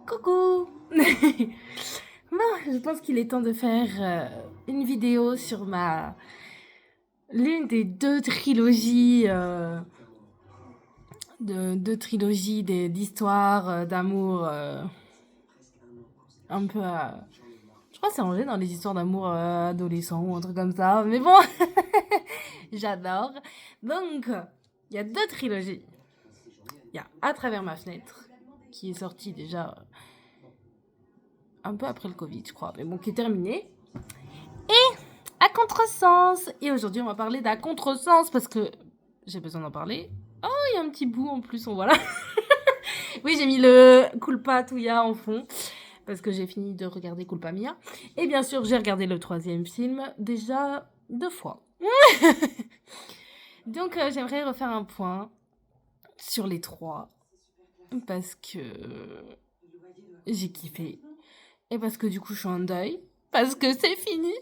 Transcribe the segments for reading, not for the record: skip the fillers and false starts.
Coucou. Bon, je pense qu'il est temps de faire une vidéo sur l'une des deux trilogies d'histoires d'amour un peu je crois que c'est rangé dans les histoires d'amour adolescents ou un truc comme ça, mais bon. J'adore. Donc il y a deux trilogies. Il y a À travers ma fenêtre qui est sorti déjà un peu après le Covid, je crois, mais bon, qui est terminé. Et À contresens. Et aujourd'hui, on va parler d'À contresens parce que j'ai besoin d'en parler. Oh, il y a un petit bout en plus, on voit là. Oui, j'ai mis le Culpa Tuya en fond parce que j'ai fini de regarder Culpa Mia. Et bien sûr, j'ai regardé le troisième film déjà 2 fois. Donc, j'aimerais refaire un point sur les 3 parce que j'ai kiffé. Et parce que du coup, je suis en deuil. Parce que c'est fini.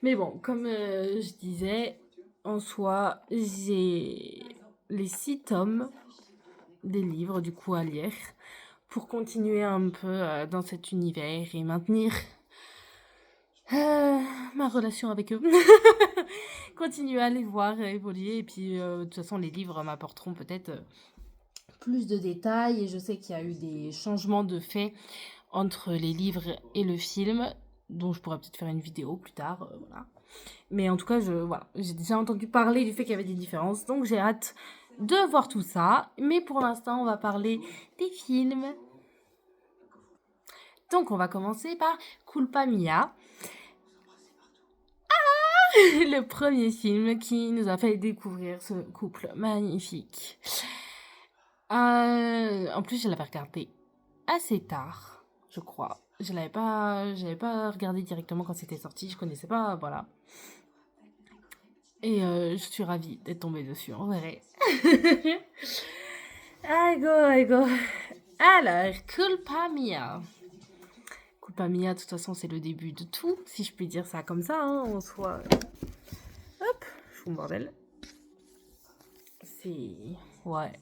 Mais bon, comme je disais, en soi, j'ai les 6 tomes des livres du coup à lire pour continuer un peu dans cet univers et maintenir ma relation avec eux. Continuer à les voir évoluer et puis de toute façon les livres m'apporteront peut-être plus de détails et je sais qu'il y a eu des changements de fait entre les livres et le film dont je pourrais peut-être faire une vidéo plus tard, voilà. Mais en tout cas, j'ai déjà entendu parler du fait qu'il y avait des différences, donc j'ai hâte de voir tout ça. Mais pour l'instant, on va parler des films. Donc on va commencer par Culpa Mia, le premier film qui nous a fait découvrir ce couple magnifique. En plus, je l'avais regardé assez tard, je crois. J'avais pas regardé directement quand c'était sorti, je connaissais pas, voilà. Et je suis ravie d'être tombée dessus, en vrai. I go. Alors, Culpa Mia. Culpa Mia, de toute façon, c'est le début de tout, si je puis dire ça comme ça, hein, en soi. Hop, je fous le bordel. Ouais.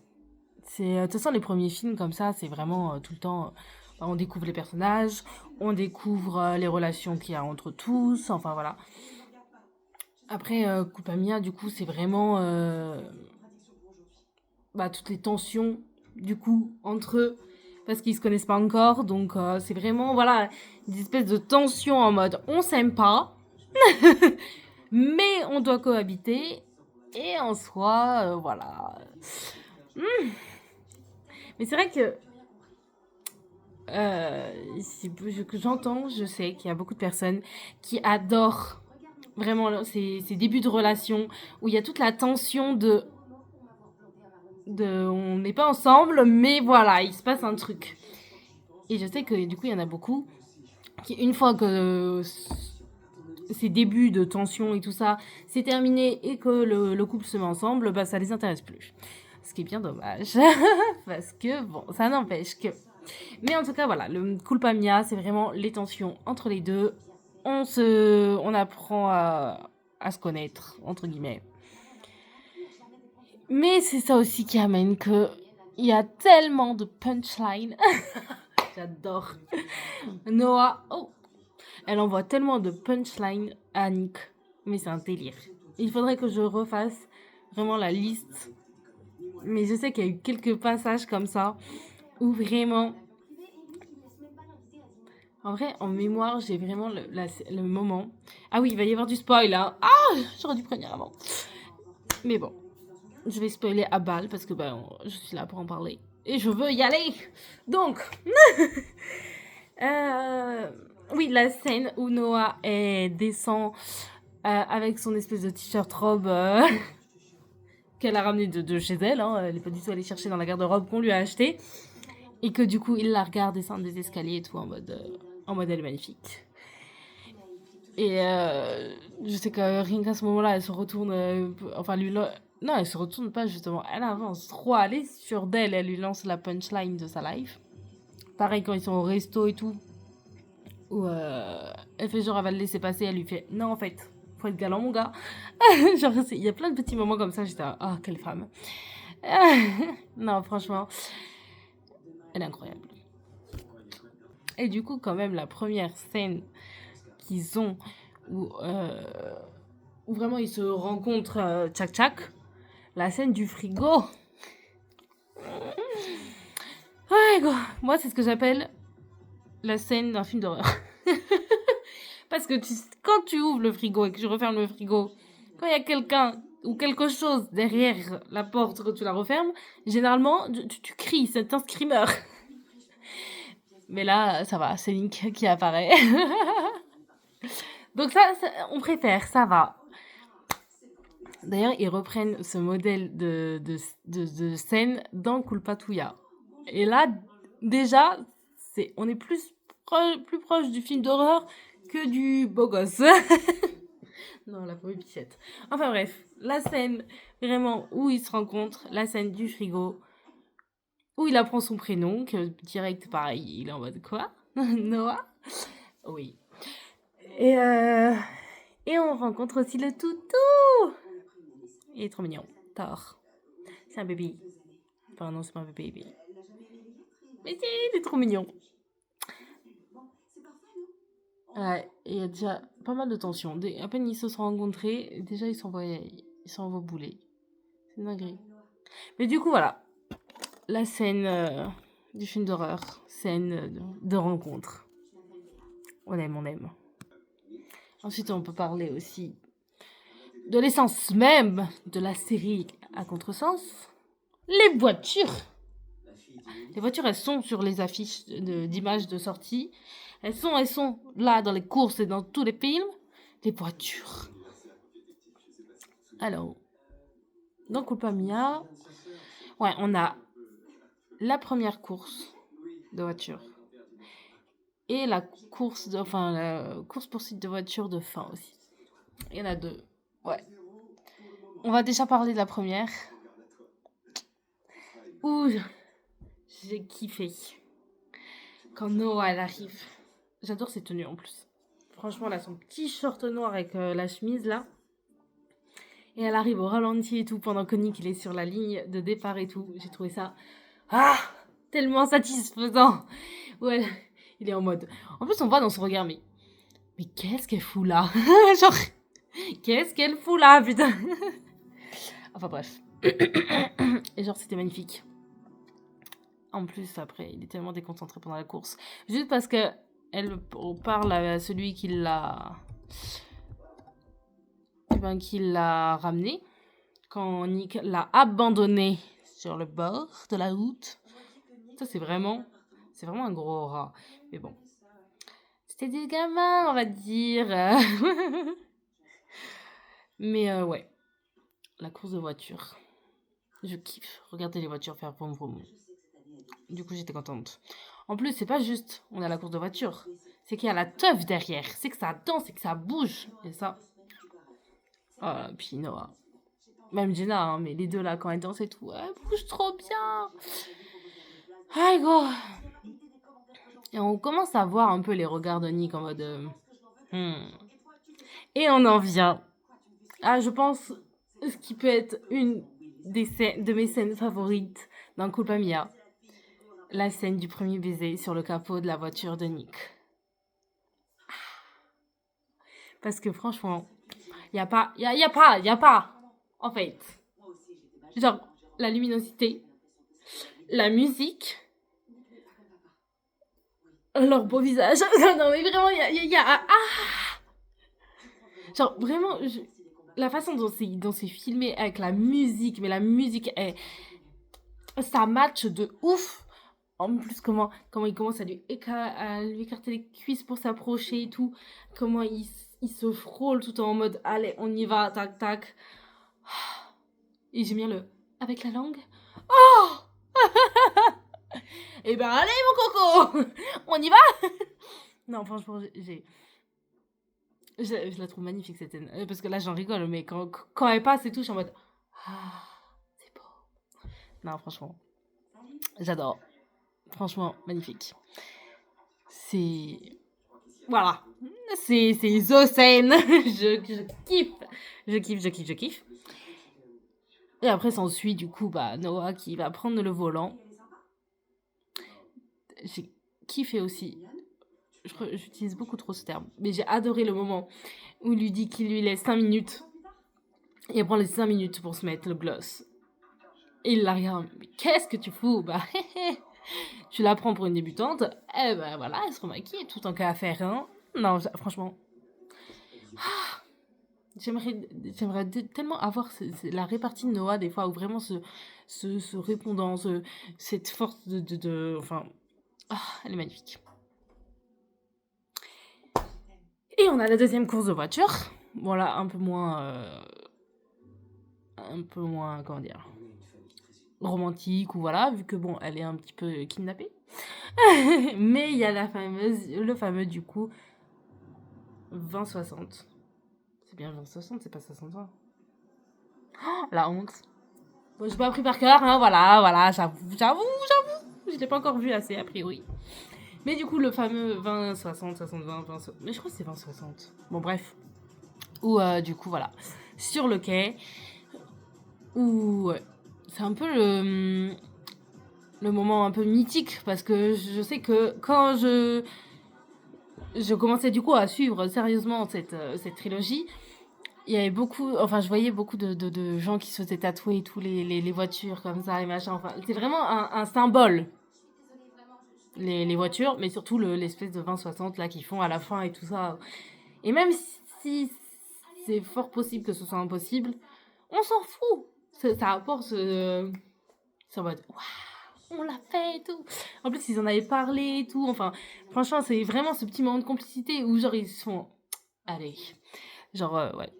De toute façon, les premiers films comme ça, c'est vraiment tout le temps... on découvre les personnages, on découvre les relations qu'il y a entre tous, enfin voilà. Après, Culpa Mia, du coup, c'est vraiment toutes les tensions, du coup, entre eux, parce qu'ils se connaissent pas encore. Donc, c'est vraiment, voilà, des espèces de tensions en mode on s'aime pas, mais on doit cohabiter. Et en soi, voilà. Mais c'est vrai que j'entends, je sais qu'il y a beaucoup de personnes qui adorent vraiment ces débuts de relation où il y a toute la tension de on n'est pas ensemble, mais voilà, il se passe un truc. Et je sais que du coup, il y en a beaucoup qui, une fois que ces débuts de tension et tout ça, c'est terminé et que le couple se met ensemble, ça les intéresse plus. Ce qui est bien dommage. Parce que, bon, ça n'empêche que... Mais en tout cas, voilà, le Culpa Mia, c'est vraiment les tensions entre les deux. On apprend à se connaître, entre guillemets. Mais c'est ça aussi qui amène que il y a tellement de punchlines. J'adore. Noah, elle envoie tellement de punchlines à Nick. Mais c'est un délire. Il faudrait que je refasse vraiment la liste. Mais je sais qu'il y a eu quelques passages comme ça où vraiment... En vrai, en mémoire, j'ai vraiment le moment. Ah oui, il va y avoir du spoil, hein. Ah, j'aurais dû prévenir avant. Mais bon, je vais spoiler à balle parce que je suis là pour en parler. Et je veux y aller. Donc, oui, la scène où Noah descend avec son espèce de t-shirt robe qu'elle a ramené de chez elle. Hein. Elle n'est pas du tout allée chercher dans la garde-robe qu'on lui a acheté. Et que du coup, il la regarde descendre des escaliers et tout en mode elle est magnifique. Et je sais que rien qu'à ce moment-là, elle se retourne. Non, elle se retourne pas justement. Elle avance trop. Elle est sûre d'elle. Elle lui lance la punchline de sa life. Pareil quand ils sont au resto et tout. Où elle fait genre, elle va le laisser passer. Elle lui fait non, en fait, faut être galant, mon gars. Genre, il y a plein de petits moments comme ça. J'étais quelle femme. Non, franchement, elle est incroyable. Et du coup, quand même, la première scène qu'ils ont, où, où vraiment ils se rencontrent, tchac tchac, la scène du frigo. Ouais, quoi. Moi, c'est ce que j'appelle la scène d'un film d'horreur. Parce que quand tu ouvres le frigo et que tu refermes le frigo, quand il y a quelqu'un ou quelque chose derrière la porte quand tu la refermes, généralement, tu cries, c'est un screamer. Mais là, ça va, c'est Link qui apparaît. Donc ça, on préfère, ça va. D'ailleurs, ils reprennent ce modèle de scène dans Culpatuya. Et là, déjà, on est plus proche du film d'horreur que du beau gosse. Non, la pauvre bichette. Enfin bref, la scène vraiment où ils se rencontrent, la scène du frigo, où il apprend son prénom, que direct pareil, il est en mode quoi? Noah? Oui. Et, et on rencontre aussi le toutou. Il est trop mignon. Thor. C'est un bébé. Enfin non, c'est pas un bébé. Mais si, il est trop mignon. Ouais, il y a déjà pas mal de tensions. À peine ils se sont rencontrés, déjà ils s'envoient bouler. C'est une dinguerie. Mais du coup, voilà. La scène du film d'horreur. Scène de rencontre. On aime, on aime. Ensuite, on peut parler aussi de l'essence même de la série à contresens. Les voitures. Les voitures, elles sont sur les affiches d'images de sortie. Elles sont là dans les courses et dans tous les films. Les voitures. Alors, dans Culpa Mia, ouais, on a la première course de voiture. Et la course poursuite de voiture de fin aussi. Il y en a deux. Ouais. On va déjà parler de la première. Ouh, j'ai kiffé. Quand Noah, elle arrive. J'adore ses tenues en plus. Franchement, là, son petit short noir avec la chemise, là. Et elle arrive au ralenti et tout, pendant que Nick, il est sur la ligne de départ et tout. J'ai trouvé ça... tellement satisfaisant. Ouais, il est en mode... En plus, on voit dans son regard, mais qu'est-ce qu'elle fout là? Genre, qu'est-ce qu'elle fout là, putain? Enfin, bref. Et genre, c'était magnifique. En plus, après, il est tellement déconcentré pendant la course. Juste parce que elle parle à celui qui l'a ramené. Quand Nick l'a abandonné sur le bord de la route. Ça, c'est vraiment un gros rat. Mais bon. C'était des gamins, on va dire. Mais ouais. La course de voiture. Je kiffe. Regardez les voitures faire vroom vroom. Du coup, j'étais contente. En plus, c'est pas juste on a la course de voiture. C'est qu'il y a la teuf derrière. C'est que ça danse, c'est que ça bouge. Et ça... puis Noah. Même Jenna, hein, mais les deux là, quand elles dansent et tout, elles bougent trop bien. Ah, gros. Et on commence à voir un peu les regards de Nick en mode... Et on en vient je pense, ce qui peut être une de mes scènes favorites dans Culpa Mia. La scène du premier baiser sur le capot de la voiture de Nick. Parce que franchement, y a pas, en fait. Genre, la luminosité, la musique, leur beau visage. Non, mais vraiment, genre, vraiment, la façon dont c'est filmé avec la musique, mais la musique, ça match de ouf. En plus, comment il commence à lui écarter les cuisses pour s'approcher et tout. Comment il se frôle tout en mode, allez, on y va, tac, tac. Et j'aime bien le avec la langue. Oh! Eh ben, allez, mon coco! On y va? Non, franchement, je la trouve magnifique cette scène. Parce que là, j'en rigole, mais quand elle passe et tout, je suis en mode, c'est beau. Non, franchement, j'adore. Franchement, magnifique. C'est... Voilà. C'est The Scène. je kiffe. Je kiffe. Et après, s'ensuit du coup, Noah qui va prendre le volant. J'ai kiffé aussi J'utilise beaucoup trop ce terme. Mais j'ai adoré le moment où il lui dit qu'il lui laisse 5 minutes. Et elle prend les 5 minutes pour se mettre le gloss. Et il la regarde. Mais qu'est-ce que tu fous? Bah, tu la prends pour une débutante. Eh ben voilà, elle se remaquille tout en cas à faire, hein. Non, franchement. J'aimerais tellement avoir la répartie de Noah des fois où vraiment ce répondant, cette force enfin, elle est magnifique. Et on a la deuxième course de voiture. Voilà, un peu moins, comment dire, romantique ou voilà, vu que bon, elle est un petit peu kidnappée. Mais il y a le fameux du coup 20-60. C'est bien 20-60, c'est pas 60-20. Oh, la honte. Bon, j'ai pas appris par cœur, hein, voilà, j'avoue. Je l'ai pas encore vu assez, a priori. Mais du coup, le fameux 20-60, 60-20, 20... Mais je crois que c'est 20-60. Bon, bref. Ou du coup, voilà. Sur le quai. Où c'est un peu le moment un peu mythique. Parce que je sais que quand je commençais du coup à suivre sérieusement cette trilogie, il y avait beaucoup, enfin je voyais beaucoup de gens qui se faisaient tatouer tous les voitures comme ça et machin, enfin c'est vraiment un symbole, les voitures, mais surtout l'espèce de 20-60 là qu'ils font à la fin et tout ça. Et même si c'est fort possible que ce soit impossible, on s'en fout, ça apporte ça va être waouh, on l'a fait et tout. En plus ils en avaient parlé et tout, enfin franchement c'est vraiment ce petit moment de complicité où genre ils se font allez, genre ouais.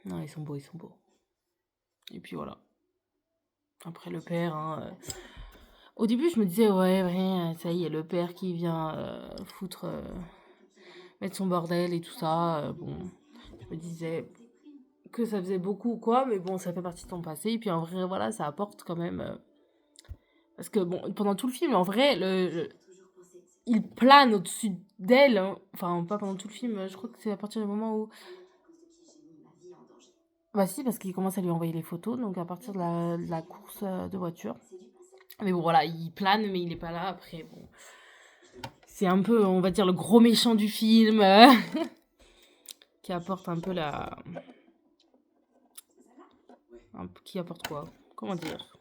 Non, ils sont beaux, ils sont beaux. Et puis voilà. Après le père, hein, au début je me disais ouais, ça y est, le père qui vient foutre, mettre son bordel et tout ça. Bon, je me disais que ça faisait beaucoup ou quoi, mais bon, ça fait partie de ton passé. Et puis en vrai, voilà, ça apporte quand même. Parce que bon, pendant tout le film, en vrai, il plane au-dessus d'elle, hein. Enfin, pas pendant tout le film, je crois que c'est à partir du moment où. Bah si, parce qu'il commence à lui envoyer les photos, donc à partir de la course de voiture. Mais bon, voilà, il plane, mais il est pas là. Après, bon, c'est un peu, on va dire, le gros méchant du film, qui apporte un peu qui apporte quoi? Comment dire?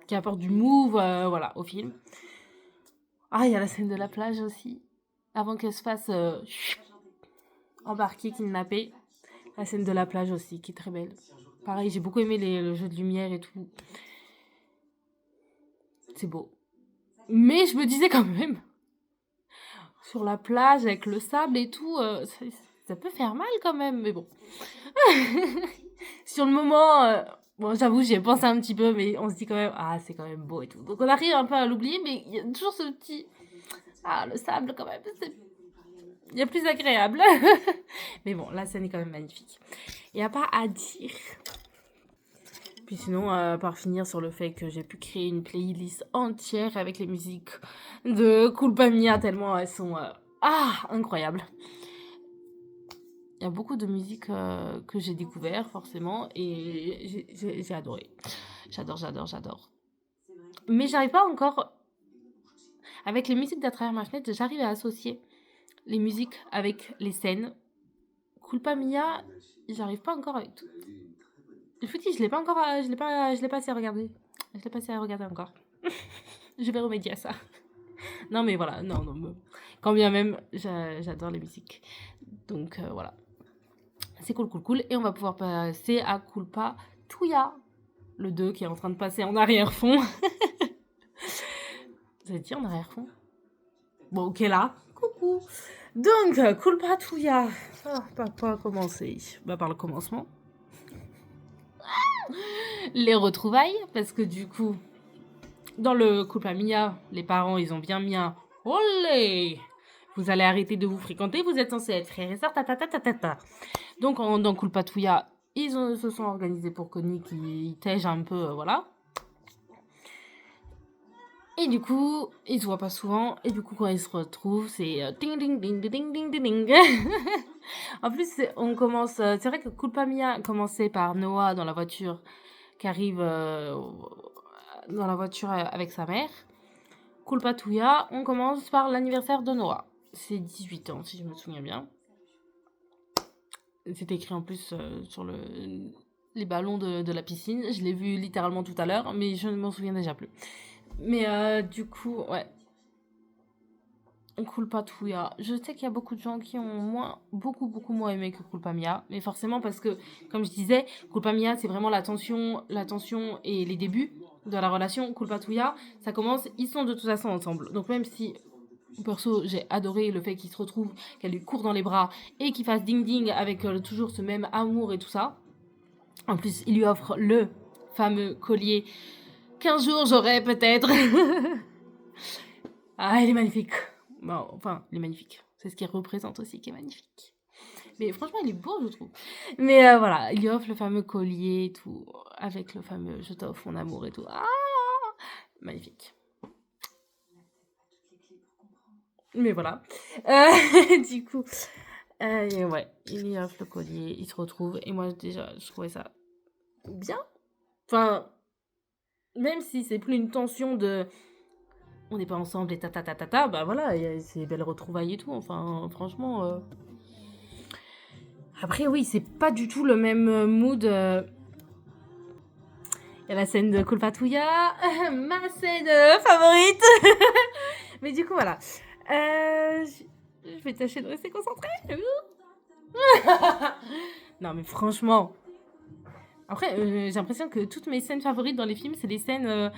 Qui apporte du move, voilà, au film. Ah, il y a la scène de la plage aussi. Avant qu'elle se fasse embarquer, kidnapper. La scène de la plage aussi, qui est très belle. Pareil, j'ai beaucoup aimé le jeu de lumière et tout. C'est beau. Mais je me disais quand même, sur la plage avec le sable et tout, ça peut faire mal quand même, mais bon. Sur le moment, bon, j'avoue, j'y ai pensé un petit peu, mais on se dit quand même, ah, c'est quand même beau et tout. Donc on arrive un peu à l'oublier, mais il y a toujours ce petit, ah, le sable quand même, il y a plus agréable. Mais bon, la scène est quand même magnifique. Il n'y a pas à dire. Puis sinon, par finir sur le fait que j'ai pu créer une playlist entière avec les musiques de Culpa Mia, tellement elles sont incroyables. Il y a beaucoup de musiques que j'ai découvert forcément et j'ai adoré. J'adore. Mais j'arrive pas encore, avec les musiques d'à travers ma fenêtre, j'arrive à associer les musiques avec les scènes. Culpa Mia, j'arrive pas encore avec tout. Je vous dis, je l'ai pas encore, je l'ai pas assez regardé. Je l'ai pas assez regardé encore. Je vais remédier à ça. Non mais voilà, non. Quand bien même, j'adore les musiques. Donc voilà. C'est cool. Et on va pouvoir passer à Culpa Tuya, le 2 qui est en train de passer en arrière-fond. Vous avez dit en arrière-fond? Bon, ok là. Coucou. Donc, Culpa Tuya. Par quoi commencer? Bah par le commencement. Les retrouvailles, parce que du coup, dans le Culpa Mia, les parents, ils ont bien mis un « Olé !» Vous allez arrêter de vous fréquenter, vous êtes censés être frères et sœurs, Donc, dans Culpa Tuya, ils se sont organisés pour que Nick, il tège un peu, voilà. Et du coup, ils se voient pas souvent. Et du coup, quand ils se retrouvent, c'est ding ding ding ding ding ding ding. En plus, on commence. C'est vrai que Culpa Mia commençait par Noah dans la voiture qui arrive dans la voiture avec sa mère. Kulpatuya, on commence par l'anniversaire de Noah. C'est 18 ans, si je me souviens bien. C'est écrit en plus sur les ballons de la piscine. Je l'ai vu littéralement tout à l'heure, mais je ne m'en souviens déjà plus. Mais du coup, ouais. Kulpatuya. Je sais qu'il y a beaucoup de gens qui ont beaucoup moins aimé que Culpa Mia. Mais forcément parce que, comme je disais, Culpa Mia, c'est vraiment la tension et les débuts de la relation. Kulpatuya, ça commence, ils sont de toute façon ensemble. Donc même si, perso, j'ai adoré le fait qu'ils se retrouvent, qu'elle lui court dans les bras et qu'ils fassent ding-ding avec toujours ce même amour et tout ça. En plus, il lui offre le fameux collier qu'un jour j'aurai peut-être. Ah, il est magnifique. Bon, enfin, il est magnifique. C'est ce qu'il représente aussi qui est magnifique. Mais franchement, il est beau, je trouve. Mais voilà, il lui offre le fameux collier et tout, avec le fameux je t'offre mon amour et tout. Ah, magnifique. Mais voilà. Du coup, ouais, il lui offre le collier, ils se retrouvent. Et moi, déjà, je trouvais ça bien. Enfin, même si c'est plus une tension de on n'est pas ensemble et ta, bah voilà, il y a ces belles retrouvailles et tout. Enfin, franchement. Après, oui, c'est pas du tout le même mood. Il y a la scène de Kulpatuya, ma scène favorite. Mais du coup, voilà. Je vais tâcher de rester concentrée. Non, mais franchement. Après, j'ai l'impression que toutes mes scènes favorites dans les films, c'est des scènes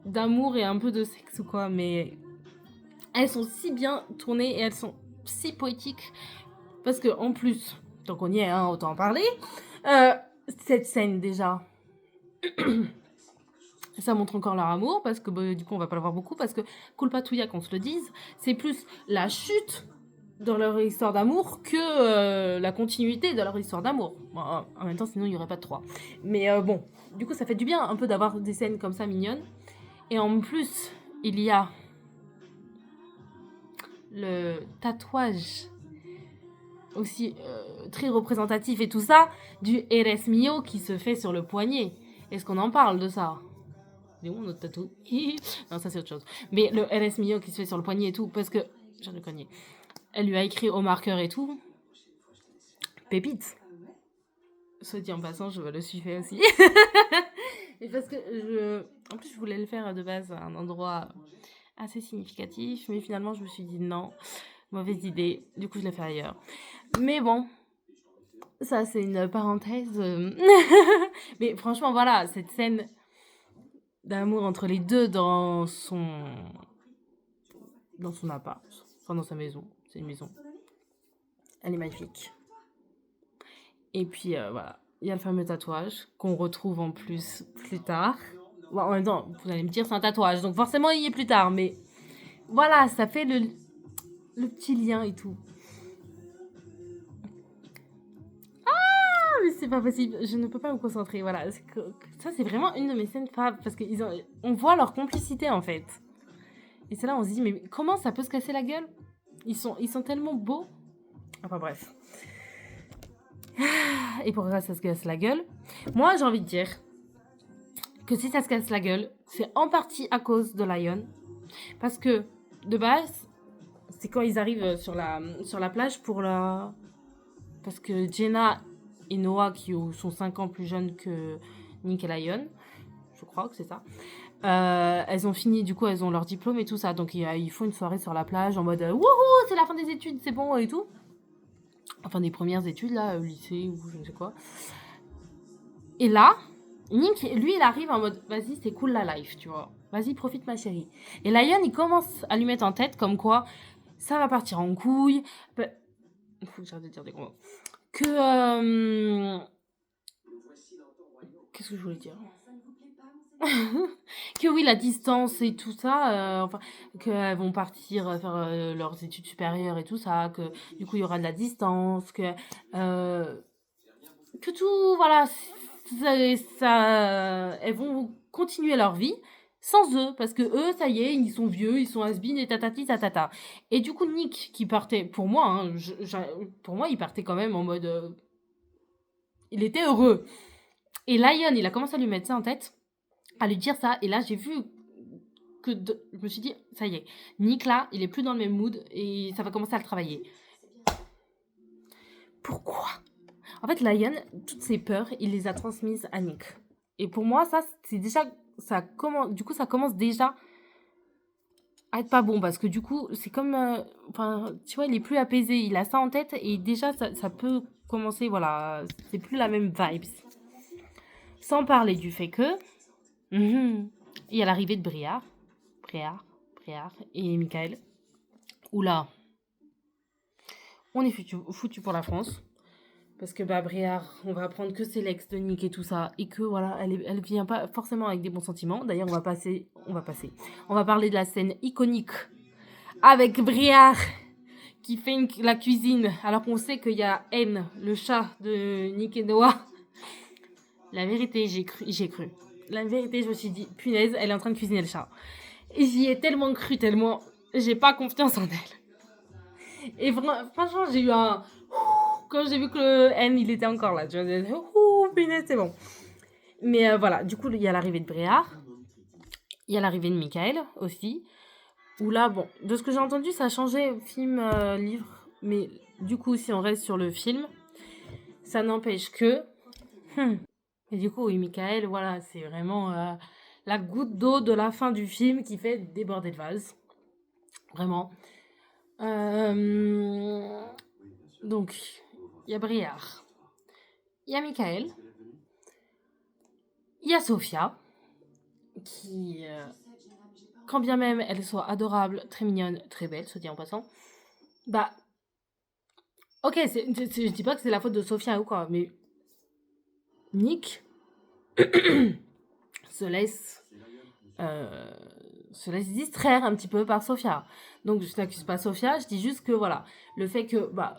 d'amour et un peu de sexe ou quoi. Mais elles sont si bien tournées et elles sont si poétiques. Parce que en plus, tant qu'on y est, hein, autant en parler. Cette scène déjà. Ça montre encore leur amour parce que bah, du coup on va pas le voir beaucoup parce que Kulpatuya, qu'on se le dise, c'est plus la chute dans leur histoire d'amour que la continuité de leur histoire d'amour. Bon, en même temps, sinon il y aurait pas de 3. Mais bon, du coup ça fait du bien un peu d'avoir des scènes comme ça mignonnes. Et en plus, il y a le tatouage aussi très représentatif et tout ça du Eres Mio qui se fait sur le poignet. Est-ce qu'on en parle de ça? C'est où notre tatou? Non, ça c'est autre chose. Mais le Eres Mio qui se fait sur le poignet et tout, parce que j'en ai cogné. Elle lui a écrit au marqueur et tout. Pépite. Soit dit en passant, je veux le suivre aussi. Et parce que en plus, je voulais le faire de base à un endroit assez significatif, mais finalement, je me suis dit non, mauvaise idée. Du coup, je l'ai fait ailleurs. Mais bon, ça, c'est une parenthèse. Mais franchement, voilà, cette scène d'amour entre les deux dans son appart, enfin dans sa maison, c'est une maison. Elle est magnifique. Et puis voilà, il y a le fameux tatouage qu'on retrouve en plus plus tard. Bon, en même temps, vous allez me dire c'est un tatouage, donc forcément il y est plus tard, mais voilà, ça fait le petit lien et tout. Ah, mais c'est pas possible, je ne peux pas me concentrer, voilà. Ça c'est vraiment une de mes scènes faves, parce qu'on voit leur complicité en fait. Et c'est là on se dit, mais comment ça peut se casser la gueule? Ils sont tellement beaux. Enfin bref. Et pourquoi ça se casse la gueule? Moi, j'ai envie de dire que si ça se casse la gueule, c'est en partie à cause de Lion. Parce que, de base, c'est quand ils arrivent sur la plage pour la... Parce que Jenna et Noah, qui sont 5 ans plus jeunes que Nick et Lion, je crois que c'est ça, elles ont fini, du coup, elles ont leur diplôme et tout ça. Donc, ils font une soirée sur la plage en mode « Wouhou, c'est la fin des études, c'est bon » et tout. Enfin, des premières études, là, au lycée ou je ne sais quoi. Et là, Nick, lui, il arrive en mode, vas-y, c'est cool la life, tu vois. Vas-y, profite, ma chérie. Et Lion, il commence à lui mettre en tête comme quoi ça va partir en couille. Il faut que j'arrête de dire des gros mots. Qu'est-ce que je voulais dire? Que oui, la distance et tout ça, enfin, qu'elles vont partir faire leurs études supérieures et tout ça, que du coup, il y aura de la distance, que tout, voilà, elles vont continuer leur vie sans eux, parce que eux, ça y est, ils sont vieux, ils sont has-been et tatati tatata. Et du coup, Nick, qui partait, pour moi, hein, pour moi, il partait quand même en mode... il était heureux. Et Lion, il a commencé à lui mettre ça en tête, à lui dire ça, et là, j'ai vu je me suis dit, ça y est, Nick là, il est plus dans le même mood et ça va commencer à le travailler. Pourquoi? En fait, Lion, toutes ses peurs, il les a transmises à Nick. Et pour moi, ça, c'est déjà, ça commence déjà à être pas bon parce que du coup, c'est comme, enfin, tu vois, il est plus apaisé, il a ça en tête et déjà, ça peut commencer, voilà, c'est plus la même vibes. Sans parler du fait que, il y a l'arrivée de Briard et Michael. Oula, on est foutu pour la France. Parce que bah Briard, on va apprendre que c'est l'ex de Nick et tout ça. Et que voilà, elle vient pas forcément avec des bons sentiments. D'ailleurs, on va parler de la scène iconique avec Briard qui fait la cuisine. Alors qu'on sait qu'il y a N, le chat de Nick et Noah. La vérité, j'ai cru. La vérité, je me suis dit, punaise, elle est en train de cuisiner le chat. Et j'y ai tellement cru, tellement j'ai pas confiance en elle. Et franchement, j'ai eu un... Quand j'ai vu que le N, il était encore là, tu vois, punaise, c'est bon. Mais voilà, du coup, il y a l'arrivée de Briard. Il y a l'arrivée de Michael aussi. Où là, bon, de ce que j'ai entendu, ça a changé film, livre. Mais du coup, si on reste sur le film, ça n'empêche que... Et du coup, oui, Michael, voilà, c'est vraiment la goutte d'eau de la fin du film qui fait déborder le vase. Vraiment. Donc, il y a Briard. Il y a Michael. Il y a Sophia, qui, quand bien même elle soit adorable, très mignonne, très belle, soit dit en passant, bah, ok, je dis pas que c'est la faute de Sophia ou quoi, mais Nick se laisse distraire un petit peu par Sophia. Donc je n'accuse pas Sophia, je dis juste que voilà, le fait que bah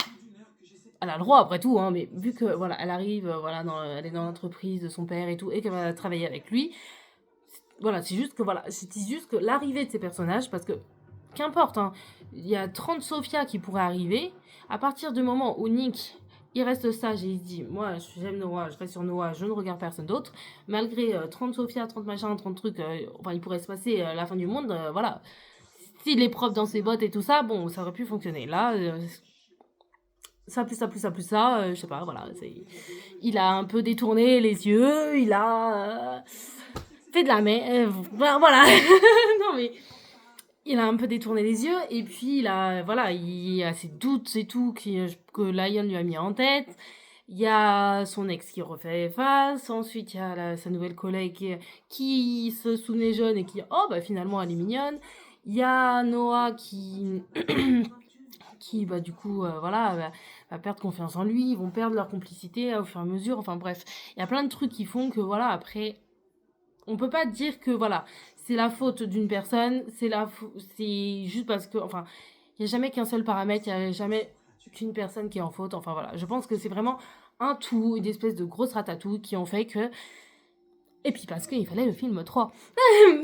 elle a le droit après tout, hein, mais vu que voilà, elle arrive, elle est dans l'entreprise de son père et tout, et qu'elle va travailler avec lui, voilà, c'est juste que l'arrivée de ces personnages, parce que qu'importe, hein, il y a 30 Sophia qui pourraient arriver, à partir du moment où Nick il reste sage et il se dit, moi j'aime Noah, je reste sur Noah, je ne regarde personne d'autre, malgré 30 Sophia, 30 machins, 30 trucs, enfin il pourrait se passer la fin du monde, voilà. S'il est propre dans ses bottes et tout ça, bon, ça aurait pu fonctionner. Là, ça, plus ça, plus ça, plus ça, je sais pas, voilà. Il a un peu détourné les yeux, il a fait de la mer, voilà. Non mais, il a un peu détourné les yeux, et puis il a ses doutes et tout que Lion lui a mis en tête. Il y a son ex qui refait face, ensuite il y a sa nouvelle collègue qui se souvenait jeune et qui, oh bah finalement elle est mignonne. Il y a Noah qui... qui bah du coup va perdre confiance en lui, ils vont perdre leur complicité au fur et à mesure, enfin bref, il y a plein de trucs qui font que voilà, après on peut pas dire que voilà, c'est la faute d'une personne, c'est juste parce que enfin, il y a jamais qu'un seul paramètre, il y a jamais qu'une personne qui est en faute, enfin voilà, je pense que c'est vraiment un tout, une espèce de grosse ratatouille qui ont fait que et puis parce qu'il fallait le film 3.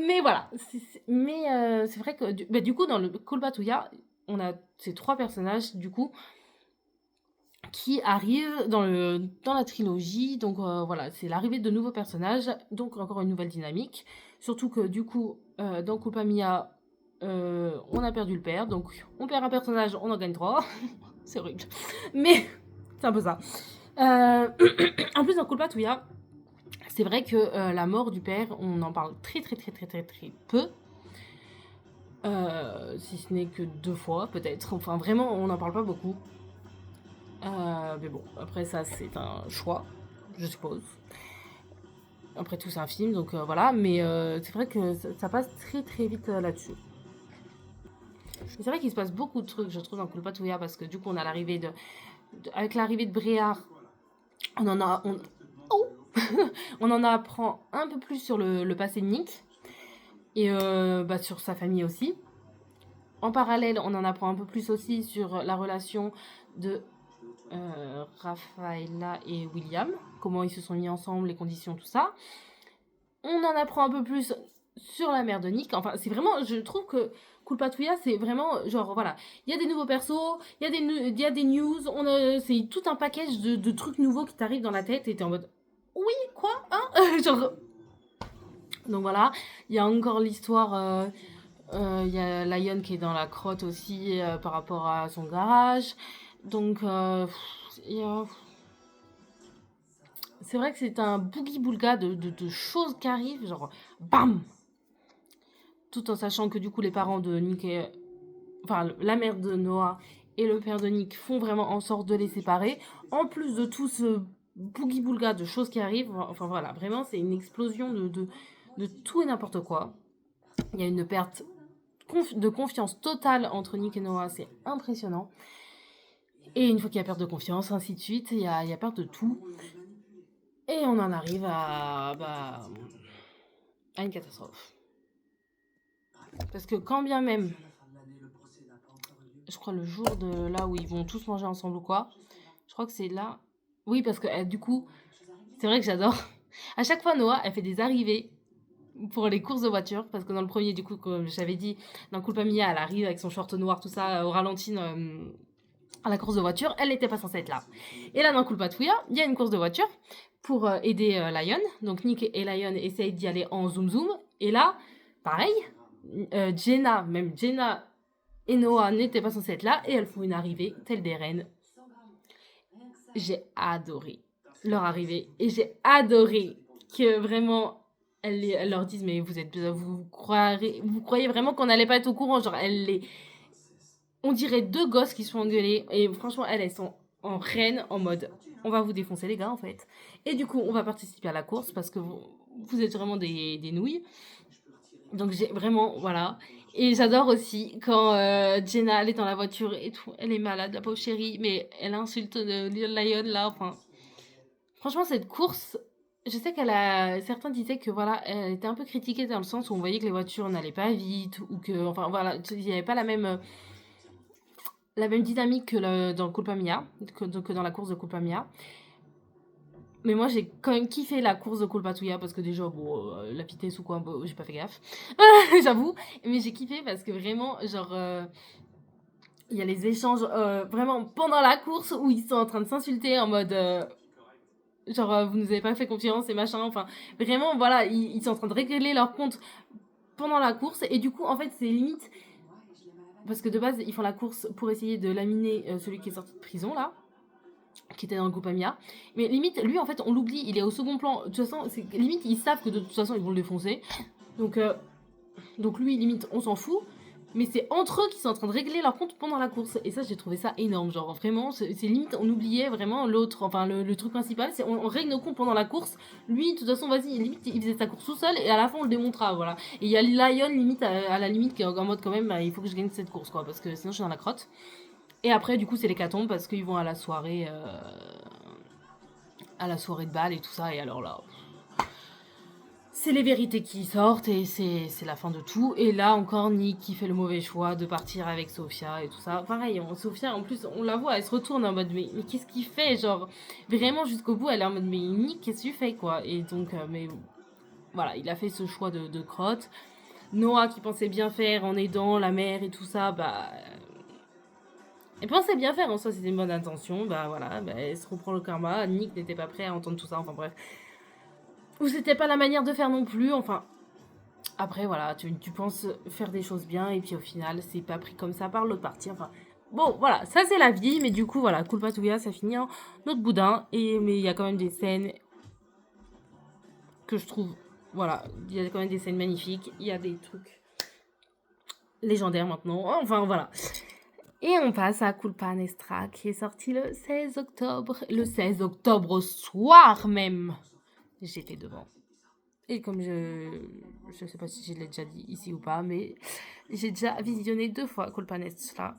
Mais voilà, c'est vrai que du coup dans le Kolbatuya, on a ces 3 personnages du coup qui arrivent dans la trilogie. Donc voilà, c'est l'arrivée de nouveaux personnages, donc encore une nouvelle dynamique. Surtout que du coup, dans Culpa Mia, on a perdu le père, donc on perd un personnage, on en gagne 3. C'est horrible. Mais c'est un peu ça. En plus, dans Culpa Tuya, c'est vrai que la mort du père, on en parle très peu. Si ce n'est que 2 fois, peut-être. Enfin, vraiment, on n'en parle pas beaucoup. Mais bon, après ça, c'est un choix, je suppose. Après tout, c'est un film, donc voilà. Mais c'est vrai que ça passe très vite là-dessus. C'est vrai qu'il se passe beaucoup de trucs, je trouve, dans Culpa Tuya, parce que du coup, on a l'arrivée avec l'arrivée de Briard, on en apprend un peu plus sur le passé de Nick, et sur sa famille aussi. En parallèle, on en apprend un peu plus aussi sur la relation de Rafaela et William, comment ils se sont mis ensemble, les conditions, tout ça. On en apprend un peu plus sur la mère de Nick. Enfin, c'est vraiment, je trouve que Culpa Tuya, c'est vraiment, genre, voilà, il y a des nouveaux persos, il y a des news, c'est tout un package de trucs nouveaux qui t'arrivent dans la tête et t'es en mode, oui, quoi, hein genre, Donc voilà, il y a encore l'histoire, il y a Lion qui est dans la crotte aussi par rapport à son garage. Donc il y a- c'est vrai que c'est un boogie-boulga de choses qui arrivent, genre bam! Tout en sachant que du coup les parents de Nick enfin la mère de Noah et le père de Nick font vraiment en sorte de les séparer. En plus de tout ce boogie-boulga de choses qui arrivent, enfin voilà, vraiment c'est une explosion de tout et n'importe quoi. Il y a une perte de confiance totale entre Nick et Noah, c'est impressionnant. Et une fois qu'il y a perte de confiance, ainsi de suite, il y a perte de tout. Et on en arrive à une catastrophe. Parce que quand bien même, je crois le jour de là où ils vont tous manger ensemble ou quoi, je crois que c'est là. Oui, parce que du coup, c'est vrai que j'adore. À chaque fois, Noah, elle fait des arrivées pour les courses de voiture. Parce que dans le premier, du coup, comme j'avais dit, dans Culpa Mia, elle arrive avec son short noir, tout ça, au ralenti à la course de voiture. Elle n'était pas censée être là. Et là, dans Culpa Tuya, il y a une course de voiture pour aider Lion. Donc Nick et Lion essayent d'y aller en zoom zoom. Et là, pareil, Jenna et Noah n'étaient pas censés être là et elles font une arrivée telle des reines. J'ai adoré leur arrivée et j'ai adoré que vraiment elles leur disent mais vous croyez vraiment qu'on n'allait pas être au courant, genre on dirait deux gosses qui sont engueulés et franchement elles sont en reine en mode on va vous défoncer les gars en fait et du coup on va participer à la course parce que vous êtes vraiment des nouilles. Donc j'ai vraiment, voilà. Et j'adore aussi quand Jenna, elle est dans la voiture et tout. Elle est malade, la pauvre chérie. Mais elle insulte Little Lion, là. Enfin, franchement, cette course, je sais certains disaient que, voilà, elle était un peu critiquée dans le sens où on voyait que les voitures n'allaient pas vite. Ou que, enfin, voilà, il n'y avait pas la même dynamique dans le Culpa Mia, que dans la course de Culpa Mia. Mais moi, j'ai quand même kiffé la course de Kolpatuya parce que déjà, bon, la vitesse ou quoi, bon, j'ai pas fait gaffe. J'avoue. Mais j'ai kiffé parce que vraiment, genre, il y a les échanges vraiment pendant la course où ils sont en train de s'insulter en mode. Genre, vous nous avez pas fait confiance et machin. Enfin, vraiment, voilà, ils sont en train de régler leur compte pendant la course. Et du coup, en fait, c'est limite. Parce que de base, ils font la course pour essayer de laminer celui qui est sorti de prison, là, qui était dans le groupe Amia. Mais limite, lui, en fait, on l'oublie, il est au second plan. De toute façon, limite, ils savent que de toute façon, ils vont le défoncer. Donc lui, limite, on s'en fout. Mais c'est entre eux qui sont en train de régler leur compte pendant la course. Et ça, j'ai trouvé ça énorme. Genre, vraiment, c'est limite, on oubliait vraiment l'autre. Enfin, le truc principal, c'est on règle nos comptes pendant la course. Lui, de toute façon, vas-y, limite, il faisait sa course tout seul. Et à la fin, on le démontra, voilà. Et il y a Lion, limite, à la limite, qui est en mode quand même, bah, il faut que je gagne cette course, quoi. Parce que sinon, je suis dans la crotte. Et après, du coup, c'est l'hécatombe parce qu'ils vont à la soirée. À la soirée de bal et tout ça. Et alors là, c'est les vérités qui sortent et c'est la fin de tout. Et là encore, Nick qui fait le mauvais choix de partir avec Sophia et tout ça. Pareil, Sophia, en plus, on la voit, elle se retourne en mode mais qu'est-ce qu'il fait? Genre, vraiment jusqu'au bout, elle est en mode mais Nick, qu'est-ce que tu fais quoi? Et donc, mais voilà, il a fait ce choix de crotte. Noah qui pensait bien faire en aidant la mère et tout ça, bah. Elle pensait bien faire en soi, c'était une bonne intention. Bah voilà, bah, elle se reprend le karma. Nick n'était pas prêt à entendre tout ça, enfin bref. Ou c'était pas la manière de faire non plus, enfin. Après, voilà, tu penses faire des choses bien et puis au final, c'est pas pris comme ça par l'autre partie. Enfin, bon, voilà, ça c'est la vie, mais du coup, voilà, Culpa Tuya, ça finit en autre boudin. Mais il y a quand même des scènes que je trouve, voilà, il y a quand même des scènes magnifiques. Il y a des trucs légendaires maintenant. Enfin, voilà. Et on passe à Culpa Nestra qui est sorti le 16 octobre. Le 16 octobre au soir même. J'étais devant. Et comme je sais pas si je l'ai déjà dit ici ou pas, mais j'ai déjà visionné 2 fois Culpa Nestra.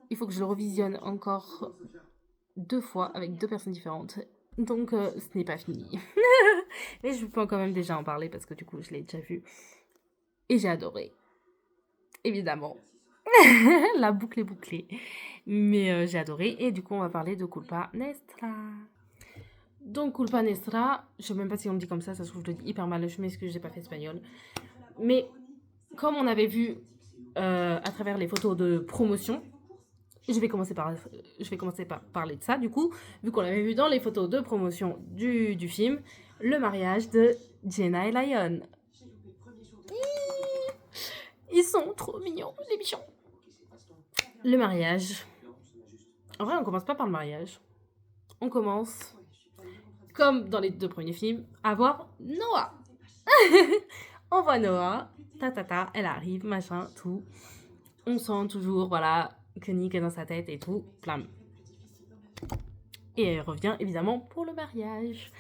Il faut que je le revisionne encore 2 fois avec 2 personnes différentes. Donc ce n'est pas fini. Mais je peux quand même déjà en parler parce que du coup je l'ai déjà vu. Et j'ai adoré. Évidemment. La boucle est bouclée. Mais j'ai adoré. Et du coup on va parler de Culpa Nestra. Donc Culpa Nestra, je sais même pas si on le dit comme ça se trouve je le dis hyper mal, je m'excuse, j'ai pas fait espagnol. Mais comme on avait vu à travers les photos de promotion, je vais commencer par parler de ça du coup, vu qu'on l'avait vu dans les photos de promotion du film, le mariage de Jenna et Lion. Ils sont trop mignons, les bichons. Le mariage. En vrai, on commence pas par le mariage. On commence, comme dans les 2 premiers films, à voir Noah. On voit Noah, elle arrive, machin, tout. On sent toujours, voilà, que Nick est dans sa tête et tout, plam. Et elle revient évidemment pour le mariage.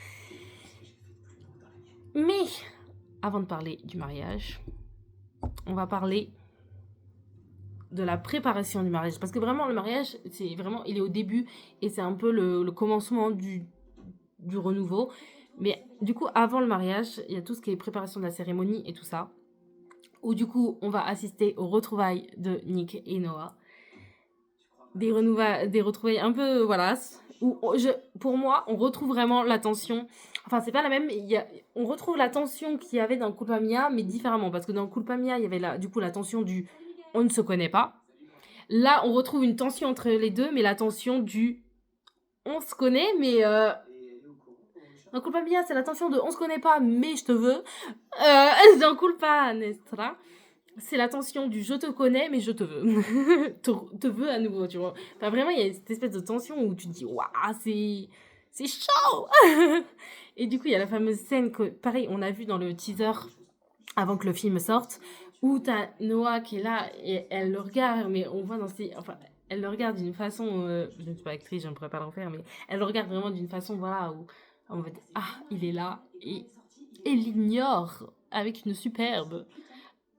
Mais, avant de parler du mariage, on va parler de la préparation du mariage. Parce que vraiment, le mariage, c'est vraiment, il est au début et c'est un peu le commencement du renouveau. Mais du coup, avant le mariage, il y a tout ce qui est préparation de la cérémonie et tout ça. Où du coup, on va assister aux retrouvailles de Nick et Noah. Des retrouvailles un peu, voilà. Où pour moi, on retrouve vraiment la tension. Enfin, c'est pas la même. On retrouve la tension qu'il y avait dans Culpa Mia, mais différemment. Parce que dans Culpa Mia, il y avait du coup la tension du on ne se connaît pas. Là, on retrouve une tension entre les deux, mais la tension du on se connaît, mais dans Culpa Mia, c'est la tension de on se connaît pas, mais je te veux. Dans Culpa Nestra, c'est la tension du je te connais, mais je te veux. te veux à nouveau, tu vois. Enfin, vraiment, il y a cette espèce de tension où tu te dis, waouh, c'est chaud. Et du coup, il y a la fameuse scène que, pareil, on a vu dans le teaser avant que le film sorte, où t'as Noah qui est là et elle le regarde, mais on voit dans ses. Enfin, elle le regarde d'une façon. Je ne suis pas actrice, je ne pourrais pas le refaire, mais elle le regarde vraiment d'une façon, voilà, où on va dire, ah, il est là, et elle l'ignore avec une superbe.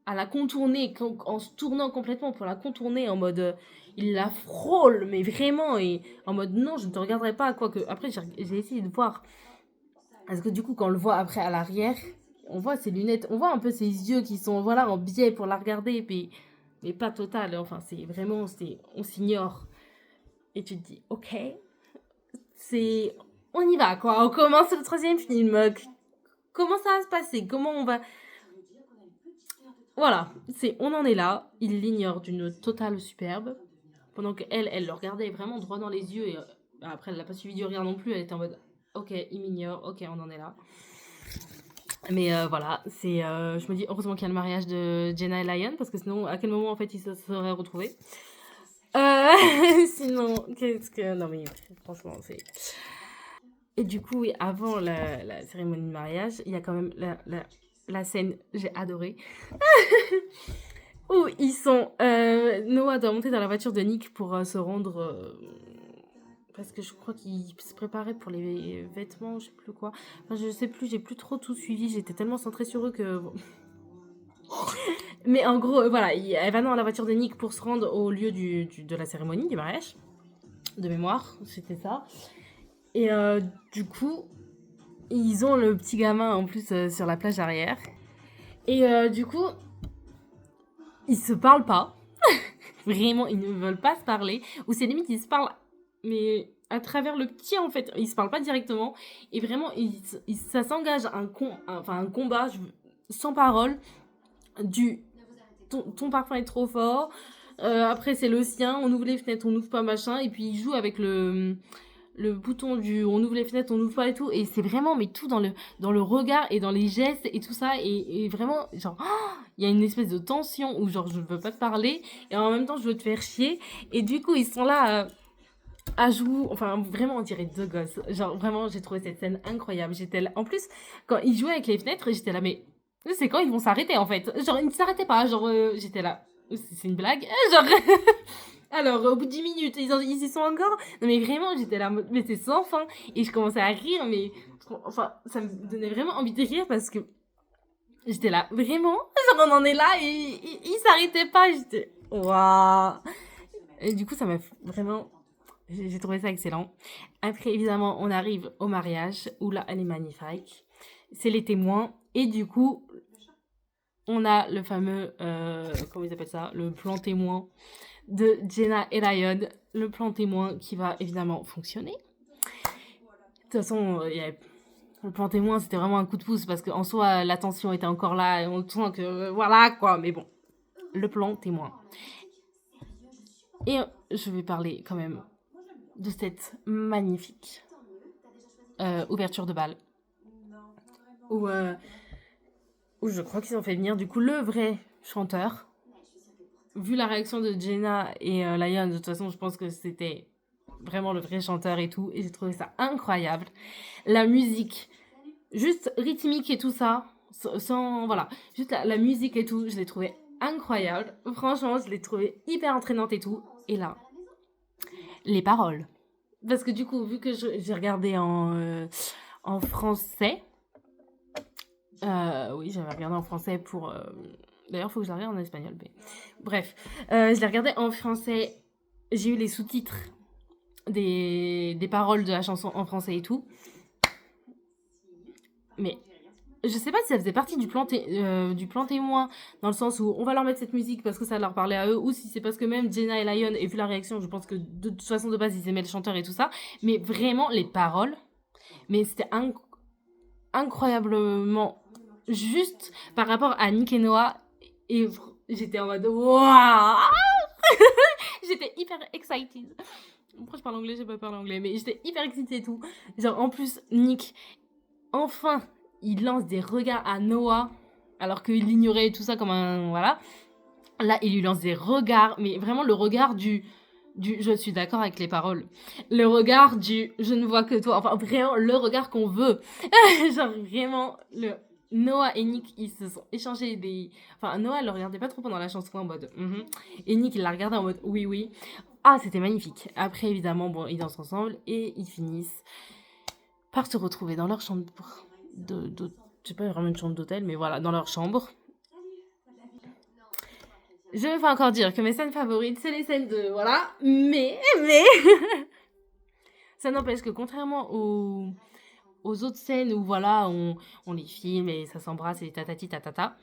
À la contourner, en se tournant complètement pour la contourner en mode. Il la frôle, mais vraiment, et en mode non, je ne te regarderai pas, quoique. Après, j'ai essayé de voir. Parce que du coup, quand on le voit après à l'arrière, on voit ses lunettes, on voit un peu ses yeux qui sont voilà en biais pour la regarder, mais pas total. Enfin, c'est vraiment, on s'ignore. Et tu te dis, ok, on y va quoi. On commence le 3e film. Comment ça va se passer? Comment on va... Voilà, on en est là. Il l'ignore d'une totale superbe. Pendant qu'elle le regardait vraiment droit dans les yeux. Et après, elle l'a pas suivi du regard non plus. Elle était en mode, ok, il m'ignore. Ok, on en est là. Mais voilà, je me dis heureusement qu'il y a le mariage de Jenna et Lion, parce que sinon, à quel moment en fait ils se seraient retrouvés. Sinon, qu'est-ce que... Non mais franchement, c'est... Et du coup, oui, avant la cérémonie de mariage, il y a quand même la scène, j'ai adoré, où ils sont... Noah doit monter dans la voiture de Nick pour se rendre... parce que je crois qu'il se préparait pour les vêtements, je sais plus quoi. Enfin, je sais plus, j'ai plus trop tout suivi, j'étais tellement centrée sur eux que... Mais en gros, voilà, elle va dans la voiture de Nick pour se rendre au lieu de la cérémonie, du mariage. De mémoire, c'était ça. Et du coup, ils ont le petit gamin en plus sur la plage arrière. Et du coup, ils se parlent pas. Vraiment, ils ne veulent pas se parler. Ou c'est limite, ils se parlent, mais à travers le petit en fait. Ils se parlent pas directement. Et vraiment, ça s'engage un combat sans parole du ton parfum est trop fort. Après, c'est le sien. On ouvre les fenêtres, on ouvre pas machin. Et puis, il joue avec le bouton du on ouvre les fenêtres, on ouvre pas et tout. Et c'est vraiment, mais tout dans le regard et dans les gestes et tout ça. Et vraiment, genre, il y a une espèce de tension où, genre, je ne veux pas te parler. Et en même temps, je veux te faire chier. Et du coup, ils sont là. À jouer, enfin vraiment on dirait 2 gosses. Genre vraiment j'ai trouvé cette scène incroyable. J'étais là. En plus quand ils jouaient avec les fenêtres, j'étais là mais c'est quand ils vont s'arrêter en fait. Genre ils ne s'arrêtaient pas. Genre j'étais là. C'est une blague. Genre alors au bout de 10 minutes ils y sont encore. Non mais vraiment j'étais là mais c'est sans fin et je commençais à rire mais enfin ça me donnait vraiment envie de rire parce que j'étais là vraiment genre on en est là et ils s'arrêtaient pas. J'étais waouh. Et du coup ça m'a vraiment j'ai trouvé ça excellent. Après, évidemment, on arrive au mariage, où là, elle est magnifique. C'est les témoins. Et du coup, on a le fameux, comment ils appellent ça, le plan témoin de Jenna et Ryan. Le plan témoin qui va évidemment fonctionner. De toute façon, le plan témoin, c'était vraiment un coup de pouce parce qu'en soi, la tension était encore là et on sent que, voilà, quoi. Mais bon, le plan témoin. Et je vais parler quand même de cette magnifique ouverture de bal où je crois qu'ils ont fait venir du coup le vrai chanteur vu la réaction de Jenna et Lion, de toute façon, je pense que c'était vraiment le vrai chanteur et tout. Et j'ai trouvé ça incroyable. La musique, juste rythmique et tout ça, sans voilà, juste la musique et tout, je l'ai trouvé incroyable. Franchement, je l'ai trouvé hyper entraînante et tout. Et là, les paroles. Parce que du coup, vu que j'ai regardé en français, oui, j'avais regardé en français pour. D'ailleurs, il faut que je la regarde en espagnol. Mais... Bref, je l'ai regardé en français. J'ai eu les sous-titres des paroles de la chanson en français et tout. Mais je sais pas si ça faisait partie du plan témoin, dans le sens où on va leur mettre cette musique parce que ça leur parlait à eux, ou si c'est parce que même Jenna et Lion, et vu la réaction, je pense que de toute façon de base ils aimaient le chanteur et tout ça. Mais vraiment, les paroles, mais c'était incroyablement juste par rapport à Nick et Noah. Et j'étais en mode waouh. J'étais hyper excited. Pourquoi je parle anglais, j'ai pas parlé anglais, mais j'étais hyper excitée et tout. Genre en plus, Nick, enfin, il lance des regards à Noah, alors qu'il l'ignorait et tout ça comme un... Voilà. Là, il lui lance des regards, mais vraiment le regard du je suis d'accord avec les paroles. Le regard du je ne vois que toi. Enfin, vraiment, le regard qu'on veut. Genre, vraiment, le Noah et Nick, ils se sont échangés des... Enfin, Noah, elle le regardait pas trop pendant la chanson en mode... Et Nick, il la regardait en mode oui, oui. Ah, c'était magnifique. Après, évidemment, bon, ils dansent ensemble et ils finissent par se retrouver dans leur chambre de je sais pas vraiment une chambre d'hôtel, mais voilà, dans leur chambre. Je vais pas encore dire que mes scènes favorites, c'est les scènes de... Voilà, mais... Ça n'empêche que contrairement aux autres scènes où, voilà, on les filme et ça s'embrasse et tatati tatata,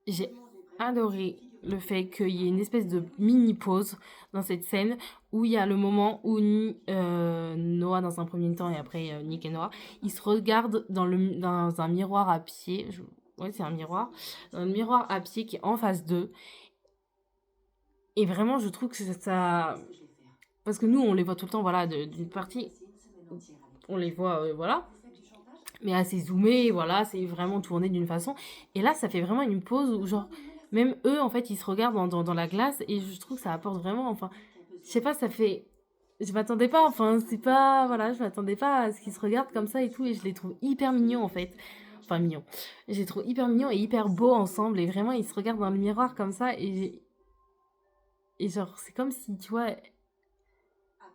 j'ai adoré le fait qu'il y ait une espèce de mini-pause dans cette scène où il y a le moment où Noah dans un premier temps et après Nick et Noah, ils se regardent dans un miroir à pied. Ouais, c'est un miroir. Dans un miroir à pied qui est en face d'eux. Et vraiment, je trouve que ça... Parce que nous, on les voit tout le temps, voilà, d'une partie, on les voit, voilà, mais assez zoomé, voilà, c'est vraiment tourné d'une façon. Et là, ça fait vraiment une pause où, genre, même eux, en fait, ils se regardent dans la glace et je trouve que ça apporte vraiment, enfin, je sais pas, ça fait... Je m'attendais pas, enfin, c'est pas... Voilà, je m'attendais pas à ce qu'ils se regardent comme ça et tout et je les trouve hyper mignons, en fait. Enfin, mignons. Je les trouve hyper mignons et hyper beaux ensemble et vraiment, ils se regardent dans le miroir comme ça et genre, c'est comme si, tu vois,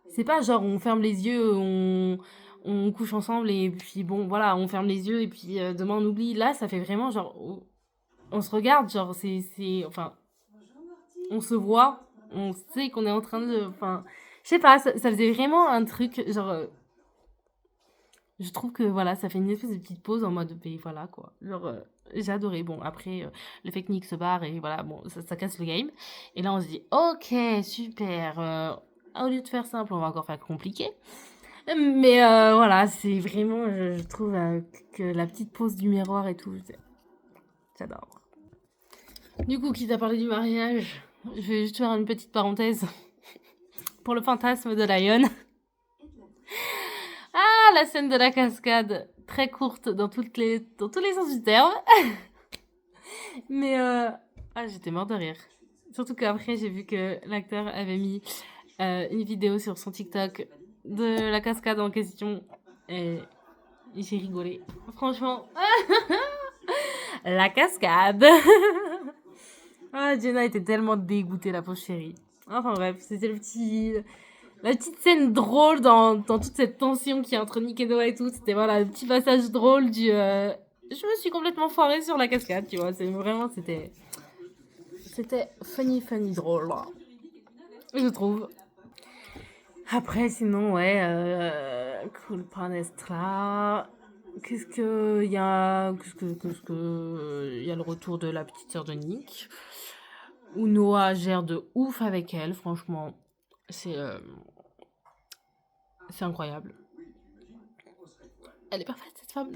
c'est pas genre on ferme les yeux, on couche ensemble et puis bon, voilà, on ferme les yeux et puis demain on oublie. Là, ça fait vraiment genre, on se regarde, genre, enfin, on se voit, on sait qu'on est en train de, enfin, je sais pas, ça faisait vraiment un truc, genre, je trouve que voilà, ça fait une espèce de petite pause en mode, ben voilà quoi, genre, j'ai adoré. Bon, après, le fake Nick se barre et voilà, bon, ça casse le game. Et là, on se dit, ok, super, au lieu de faire simple, on va encore faire compliqué. Mais voilà, c'est vraiment, je trouve que la petite pause du miroir et tout, j'adore. Du coup, quitte à parler du mariage, je vais juste faire une petite parenthèse pour le fantasme de Lion. Ah, la scène de la cascade, très courte dans tous les sens du terme. Mais j'étais morte de rire. Surtout qu'après, j'ai vu que l'acteur avait mis une vidéo sur son TikTok de la cascade en question. Et j'ai rigolé. Franchement, la cascade. Ah, Jenna était tellement dégoûtée, la pauvre chérie. Enfin bref, c'était la petite scène drôle dans toute cette tension qu'il y a entre Nick et Noah et tout. C'était voilà, le petit passage drôle du... Je me suis complètement foirée sur la cascade, tu vois. C'était funny drôle, là. Je trouve. Après, sinon, ouais, Cool Panestra. Qu'est-ce que il y a il y a le retour de la petite sœur de Nick où Noah gère de ouf avec elle, franchement. C'est c'est incroyable. Elle est parfaite cette femme.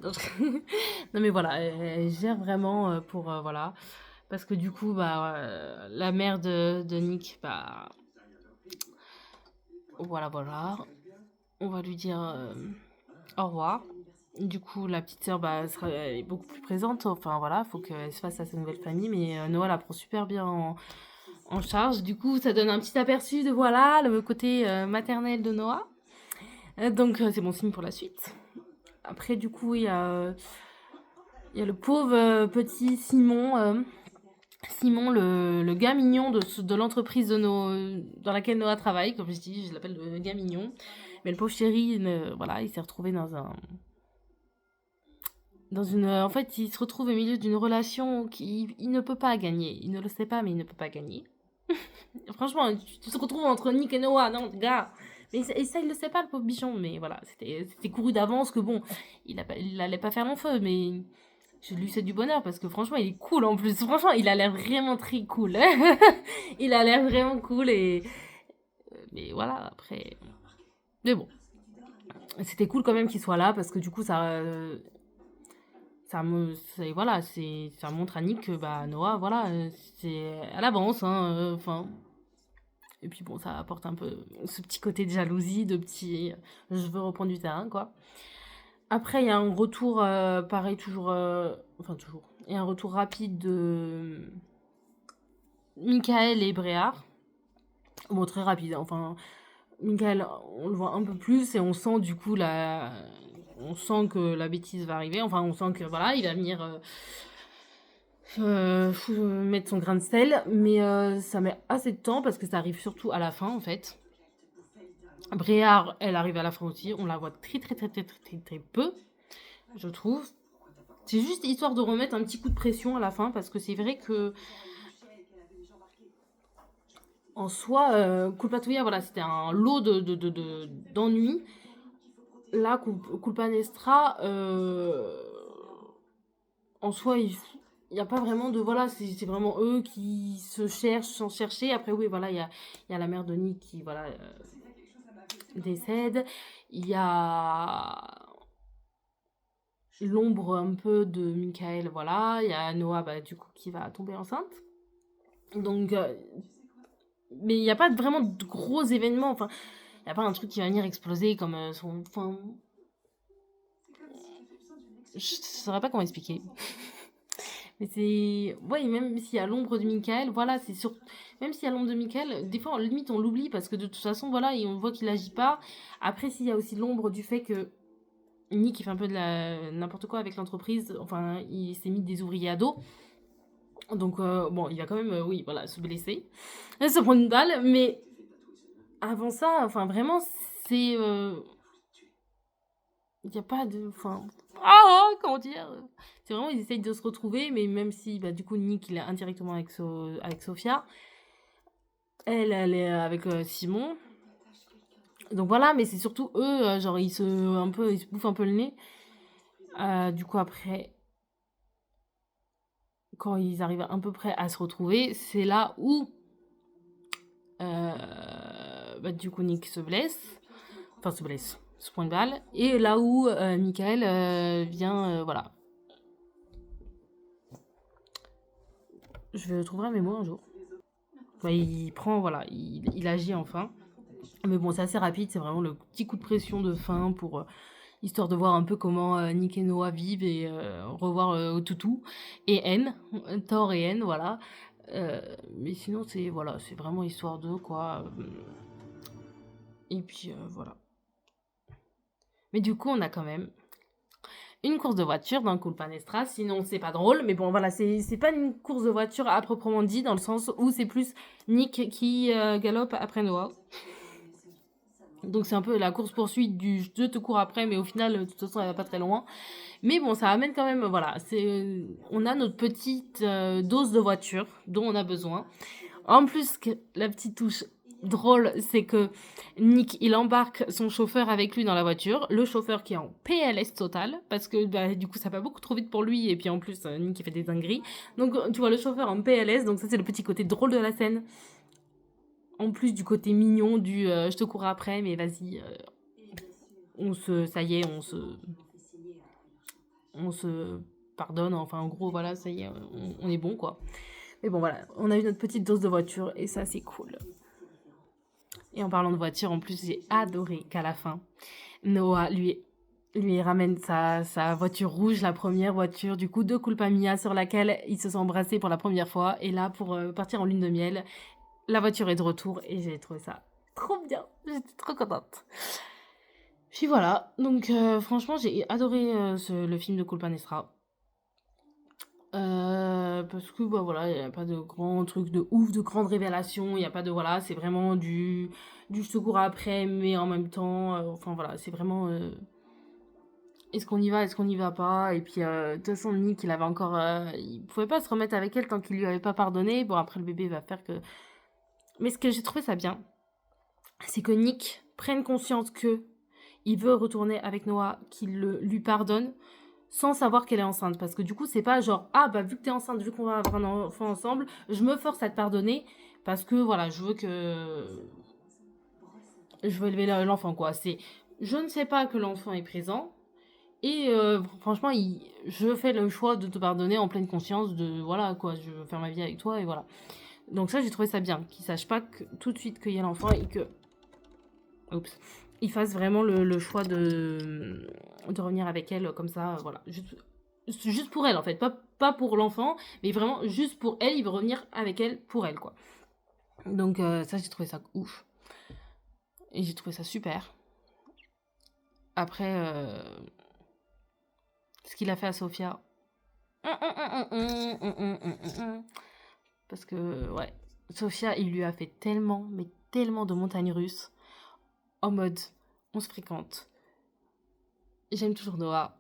Non mais voilà, elle gère vraiment pour voilà parce que du coup bah la mère de Nick bah voilà, on va lui dire au revoir. Du coup, la petite sœur bah, elle est beaucoup plus présente. Enfin voilà, faut qu'elle se fasse à sa nouvelle famille. Mais Noah la prend super bien en charge. Du coup, ça donne un petit aperçu de voilà le côté maternel de Noah. Donc, c'est bon signe pour la suite. Après, du coup, il y a le pauvre petit Simon. Simon, le gars mignon de l'entreprise dans laquelle Noah travaille. Comme je dis, je l'appelle le gars mignon. Mais le pauvre chéri, voilà, il s'est retrouvé en fait, il se retrouve au milieu d'une relation qu'il ne peut pas gagner. Il ne le sait pas, mais il ne peut pas gagner. Franchement, tu te retrouves entre Nick et Noah, non, gars. Mais et ça, il le sait pas, le pauvre bichon. Mais voilà, c'était couru d'avance que bon, il allait pas faire long feu, mais je lui souhaite du bonheur parce que franchement, il est cool en plus. Franchement, il a l'air vraiment très cool. Il a l'air vraiment cool et. Mais voilà, après. Mais bon, c'était cool quand même qu'il soit là parce que du coup, voilà, ça montre à Nick que bah, Noah, voilà, c'est à l'avance, hein, enfin. Et puis bon, ça apporte un peu ce petit côté de jalousie, de petit je veux reprendre du terrain, quoi. Après, il y a un retour, pareil, toujours. Enfin, toujours. Il y a un retour rapide de Michael et Bréard. Bon, très rapide, hein, enfin. Michael, on le voit un peu plus et on sent du coup On sent que la bêtise va arriver. Enfin, on sent que voilà, il va venir mettre son grain de sel. Mais ça met assez de temps parce que ça arrive surtout à la fin en fait. Bréard, elle arrive à la fin aussi. On la voit très très très très très très, très peu, je trouve. C'est juste histoire de remettre un petit coup de pression à la fin parce que c'est vrai que en soi, Culpatoria, voilà, c'était un lot d'ennuis. Là, Culpa Nestra, en soi, il n'y a pas vraiment de. Voilà, c'est vraiment eux qui se cherchent sans chercher. Après, oui, voilà, il y a la mère de Nick qui, voilà, décède. Il y a l'ombre un peu de Michael, voilà. Il y a Noah, bah, du coup, qui va tomber enceinte. Donc, mais il n'y a pas vraiment de gros événements. Enfin, il n'y a pas un truc qui va venir exploser comme son. Enfin, je ne saurais pas comment expliquer. Mais c'est. Ouais, même s'il y a l'ombre de Michael, voilà, c'est sûr. Même s'il y a l'ombre de Michael, des fois, limite, on l'oublie parce que de toute façon, voilà, et on voit qu'il agit pas. Après, s'il y a aussi l'ombre du fait que Nick, il fait un peu de n'importe quoi avec l'entreprise. Enfin, il s'est mis des ouvriers à dos. Donc, bon, il va quand même, oui, voilà, se blesser. Se prendre une balle. Mais avant ça, enfin, vraiment, c'est. Il n'y a pas de. Enfin. Ah, comment dire. C'est vraiment, ils essayent de se retrouver, mais même si, bah, du coup, Nick, il est indirectement avec Sophia. Elle est avec Simon. Donc voilà, mais c'est surtout eux, genre, ils se bouffent un peu le nez. Du coup, après, quand ils arrivent à peu près à se retrouver, c'est là où, bah, du coup, Nick se blesse. Enfin, se blesse, se prend une balle. Et là où Michael vient, voilà. Je trouverai mes mots un jour. Enfin, il prend, voilà, il agit enfin. Mais bon, c'est assez rapide, c'est vraiment le petit coup de pression de fin pour histoire de voir un peu comment Nick et Noah vivent et revoir Toutou et N, Thor et N, voilà. Mais sinon, c'est voilà, c'est vraiment histoire d'eux, quoi. Et puis voilà. Mais du coup, on a quand même une course de voiture dans Culpa Nestra, sinon c'est pas drôle. Mais bon, voilà, c'est pas une course de voiture à proprement dit, dans le sens où c'est plus Nick qui galope après Noah. Donc c'est un peu la course-poursuite du je te cours après, mais au final, de toute façon, elle va pas très loin. Mais bon, ça amène quand même, voilà, on a notre petite dose de voiture dont on a besoin. En plus, la petite touche drôle, c'est que Nick, il embarque son chauffeur avec lui dans la voiture. Le chauffeur qui est en PLS total, parce que bah, du coup, ça va beaucoup trop vite pour lui. Et puis en plus, Nick, il fait des dingueries. Donc, tu vois le chauffeur en PLS, donc ça, c'est le petit côté drôle de la scène. En plus du côté mignon du je te cours après, mais vas-y, ça y est, on se pardonne. Enfin, en gros, voilà, ça y est, on est bon, quoi. Mais bon, voilà, on a eu notre petite dose de voiture et ça, c'est cool. Et en parlant de voiture, en plus, j'ai adoré qu'à la fin, Noah lui ramène sa voiture rouge, la première voiture du coup de Culpa Mia sur laquelle ils se sont embrassés pour la première fois. Et là, pour partir en lune de miel, la voiture est de retour et j'ai trouvé ça trop bien. J'étais trop contente. Puis voilà, donc franchement, j'ai adoré le film de Culpa Nestra. Parce que bah voilà, il n'y a pas de grands trucs de ouf, de grandes révélations, il n'y a pas de voilà, c'est vraiment du secours après, mais en même temps, enfin voilà, c'est vraiment est-ce qu'on y va, est-ce qu'on n'y va pas, et puis de toute façon, Nick, il avait encore, il pouvait pas se remettre avec elle tant qu'il lui avait pas pardonné. Bon, après, le bébé va faire que. Mais ce que j'ai trouvé ça bien, c'est que Nick prenne conscience que il veut retourner avec Noah, qu'il lui pardonne, sans savoir qu'elle est enceinte. Parce que du coup, c'est pas genre, ah bah vu que t'es enceinte, vu qu'on va avoir un enfant ensemble, je me force à te pardonner, parce que voilà, je veux élever l'enfant, quoi. C'est, je ne sais pas que l'enfant est présent, et franchement, je fais le choix de te pardonner en pleine conscience de, voilà, quoi, je veux faire ma vie avec toi, et voilà. Donc ça, j'ai trouvé ça bien, qu'il sache pas que, tout de suite qu'il y a l'enfant, et que oups, il fasse vraiment le choix de revenir avec elle comme ça, voilà. Juste pour elle, en fait. Pas pour l'enfant, mais vraiment juste pour elle. Il veut revenir avec elle pour elle, quoi. Donc ça, j'ai trouvé ça ouf. Et j'ai trouvé ça super. Après, ce qu'il a fait à Sophia. Parce que, ouais, Sophia, il lui a fait tellement, mais tellement de montagnes russes. En mode, on se fréquente. J'aime toujours Noah.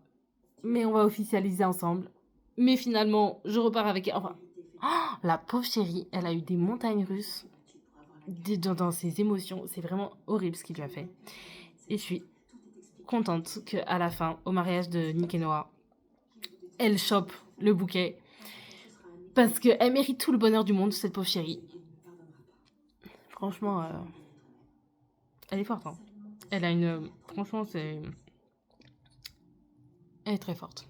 Mais on va officialiser ensemble. Mais finalement, je repars avec elle. Enfin, oh, la pauvre chérie, elle a eu des montagnes russes dans ses émotions. C'est vraiment horrible ce qu'il lui a fait. Et je suis contente qu'à la fin, au mariage de Nick et Noah, elle chope le bouquet. Parce qu'elle mérite tout le bonheur du monde, cette pauvre chérie. Franchement, elle est forte. Hein. Elle a une... Franchement, c'est... Elle est très forte.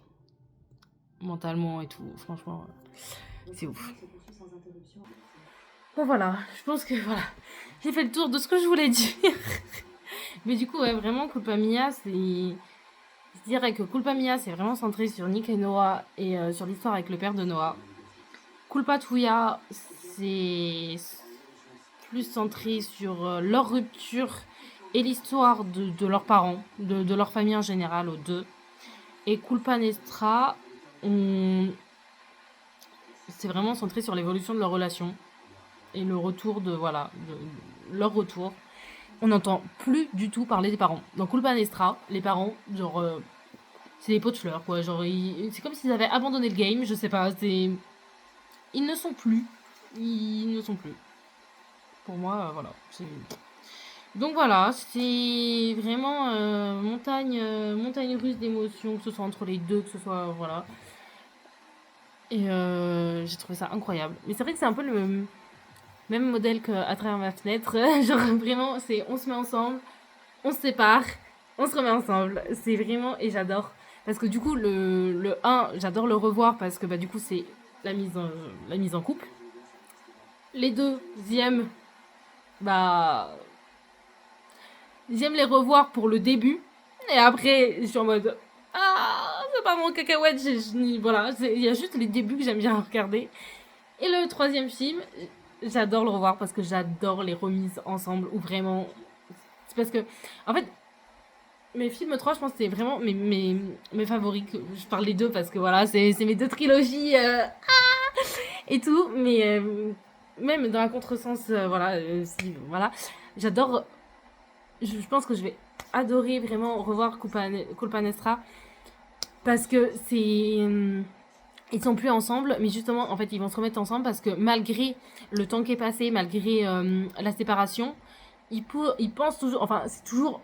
Mentalement et tout. Franchement, c'est ouf. Bon voilà, je pense que voilà, j'ai fait le tour de ce que je voulais dire. Mais du coup, ouais, vraiment, Culpa Mia, c'est... Je dirais que Culpa Mia, c'est vraiment centré sur Nick et Noah et sur l'histoire avec le père de Noah. Culpa Tuya, c'est plus centré sur leur rupture et l'histoire de leurs parents, de leur famille en général, aux deux. Et Culpa Nestra, c'est vraiment centré sur l'évolution de leur relation et le retour de leur retour. On n'entend plus du tout parler des parents. Dans Culpa Nestra, les parents, genre, c'est des pots de fleurs, quoi. Genre, c'est comme s'ils avaient abandonné le game, je sais pas. Ils ne sont plus. Ils ne sont plus. Pour moi, voilà. Donc voilà, c'est vraiment montagne russe d'émotions, que ce soit entre les deux, que ce soit, voilà. Et j'ai trouvé ça incroyable. Mais c'est vrai que c'est un peu le même modèle qu'à travers ma fenêtre. Genre vraiment, c'est on se met ensemble, on se sépare, on se remet ensemble. C'est vraiment, et j'adore. Parce que du coup, le 1, j'adore le revoir parce que bah, du coup, c'est la mise en couple. Les deuxièmes, bah, j'aime les revoir pour le début. Et après, je suis en mode, ah, c'est pas mon cacahuète. Voilà, il y a juste les débuts que j'aime bien regarder. Et le troisième film, j'adore le revoir parce que j'adore les remises ensemble où vraiment. C'est parce que, en fait, mes films 3, je pense que c'est vraiment mes favoris. Je parle les deux parce que voilà, c'est mes deux trilogies et tout. Mais même dans la contresens, voilà, voilà. J'adore. Je pense que je vais adorer vraiment revoir Culpa Nestra parce que c'est. Ils sont plus ensemble, mais justement, en fait, ils vont se remettre ensemble parce que malgré le temps qui est passé, malgré la séparation, ils pensent toujours. Enfin, c'est toujours.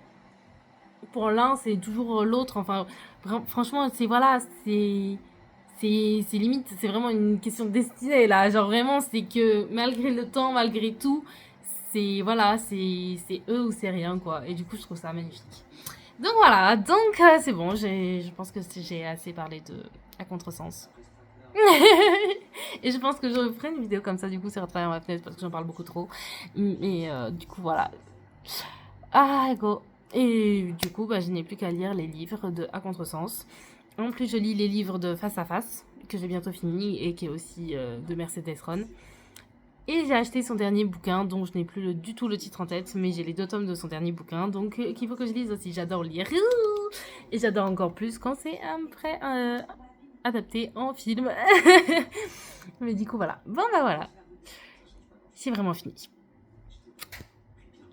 Pour l'un, c'est toujours l'autre. Enfin, franchement, c'est voilà, c'est limite, c'est vraiment une question de destinée là. Genre vraiment, c'est que malgré le temps, malgré tout, c'est voilà, c'est eux ou c'est rien quoi. Et du coup, je trouve ça magnifique. Donc voilà, donc c'est bon, je pense que j'ai assez parlé de à contresens. Et je pense que je ferai une vidéo comme ça du coup sur travers ma fenêtre parce que j'en parle beaucoup trop. Mais du coup voilà. Ah go. Et du coup bah, je n'ai plus qu'à lire les livres de À Contresens. En plus je lis les livres de Face à Face que j'ai bientôt fini et qui est aussi de Mercedes Ron. Et j'ai acheté son dernier bouquin, dont je n'ai plus du tout le titre en tête, mais j'ai les 2 tomes de son dernier bouquin, donc qu'il faut que je lise aussi. J'adore lire. Et j'adore encore plus quand c'est après adapté en film. Mais du coup, voilà. Bon, bah voilà. C'est vraiment fini.